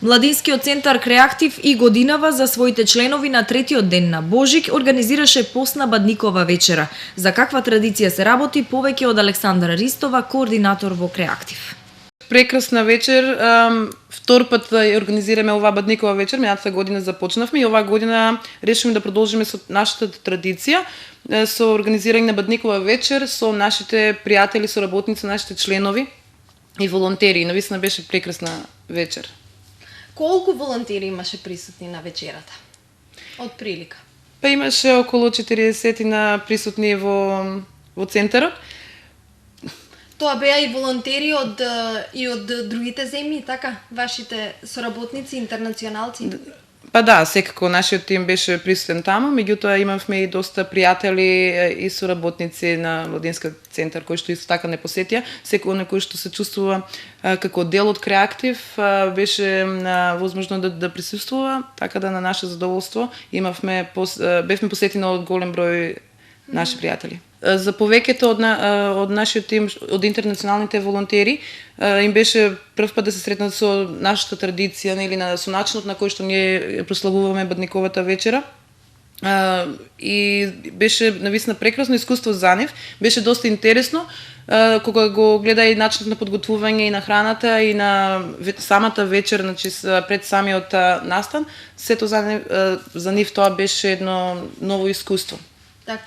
Младинскиот центар Креактив и годинава за своите членови на третиот ден на Божик организираше постна бадникова вечера. За каква традиција се работи, повеќе од Александра Ристова, координатор во Креактив. Прекрасна вечер. Втор пат ја организираме оваа бадникова вечер. Минатата година започнавме и оваа година решивме да продолжиме со нашата традиција со организирање на бадникова вечер со нашите пријатели, со работници, нашите членови и волонтери. Навистина беше прекрасна вечер. Колку волонтери имаше присутни на вечерата? Од прилика? Па имаше околу 40 на присутни во центарот. Тоа беа и волонтери од другите земји, така? Вашите соработници, интернационалци? Па да, секако нашиот тим беше присутен таму, меѓутоа имавме и доста пријатели и соработници на Младинскиот центар кои што исто така не посетија. Секој кој што се чувствува како дел од Креактив беше возможно да присуствува, така да на наше задоволство бевме посетени од голем број наши пријатели. За повеќето од нашиот тим, од интернационалните волонтери, им беше прв пат да се сретнат со нашата традиција, нели, со начинот на кој што ние прославуваме бадниковата вечера. И беше навистина прекрасно искуство за нив. Беше доста интересно кога го гледа и начинот на подготвување и на храната и на самата вечер, значи пред самиот настан. Сето за нив тоа беше едно ново искуство. Так.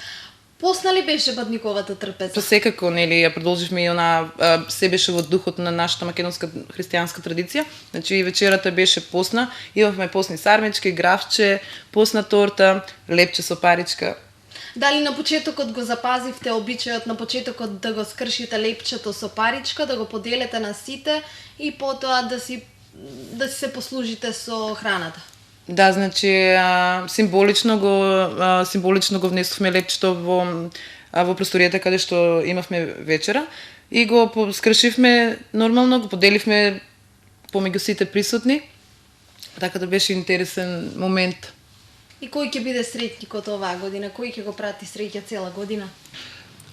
Посна ли беше бадниковата трпеза? Па секако, нели, ја продолживме и она се беше во духот на нашата македонска христијанска традиција. Значи и вечерата беше посна, имавме посни сармички, гравче, посна торта, лепче со паричка. Дали на почетокот го запазивте обичајот на почетокот да го скршите лепчето со паричка, да го поделите на сите и потоа да си се послужите со храната? Да, значи символично го внесовме лепчето во просторијата каде што имавме вечера и го скршивме нормално, го поделивме помеѓу сите присутни. Така да беше интересен момент. И кој ќе биде среќникот оваа година? Кој ќе го прати среќа цела година?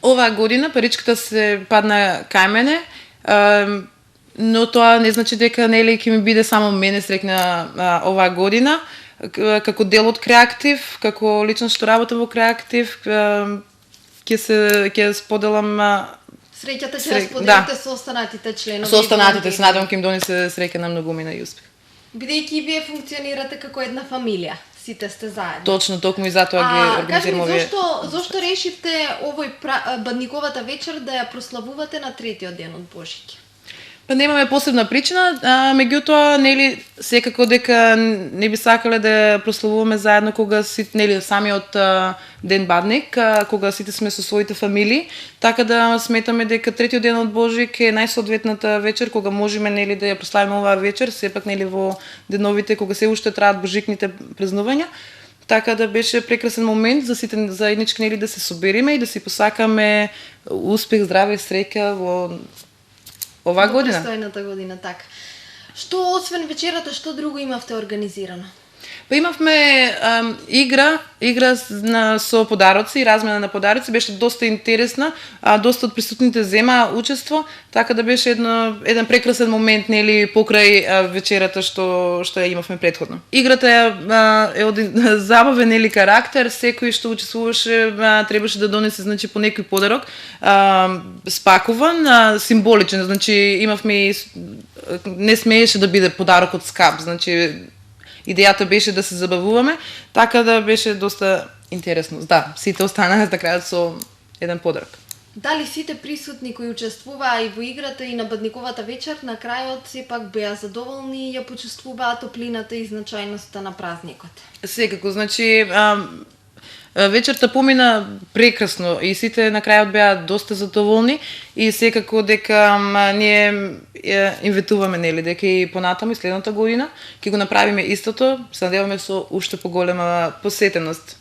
Оваа година паричката се падна кај мене. Но тоа не значи дека нели ќе ми биде само мене среќна оваа година. Како дел од Креактив, како лично што работам во Креактив, ќе споделам среќата ќе ја споделите со останатите членови. Со останатите, се надевам ќе им донесе среќа на многумина и успех. Бидејќи вие функционирате како една фамилија, сите сте заедно. Точно, токму и затоа ги организираме овие. Зошто решивте бадниковата вечер да ја прославувате на третиот ден од Божик? Па немаме посебна причина, меѓутоа нели секако дека не би сакале да прославуваме заедно кога нели самиот ден бадник, кога сите сме со своите фамилии, така да сметаме дека третиот ден од Божик е најсоодветната вечер кога можеме нели да ја прославиме оваа вечер, сепак нели во деновите кога се уште траат божикните празнувања. Така да беше прекрасен момент за сите заеднички нели да се собериме и да си посакаме успех, здраве, среќа во оваа година. Престојната година, така. Што освен вечерата, што друго имавте организирано? Па имавме игра со подароци, размена на подароци, беше доста интересна, доста од присутните зема учество, така да беше еден прекрасен момент нели покрај вечерата што ја имавме претходно. Играта е од забавен нели карактер, секој што учествуваше требаше да донесе значи по некој подарок, спакуван, символичен, значи имавме не смееше да биде подарокот скап, значи идејата беше да се забавуваме, така да беше доста интересно. Да, сите останаа да крајат со еден подарок. Дали сите присутни кои учествуваа и во играта и на бадниковата вечер на крајот сепак беа задоволни и ја почувствуваа топлината и значајноста на празникот? Секако, значи вечерта помина прекрасно и сите на крајот беа доста задоволни и секако дека ние инвитуваме нели дека и понатаму и следната година ќе го направиме истото, се надеваме со уште поголема посетеност.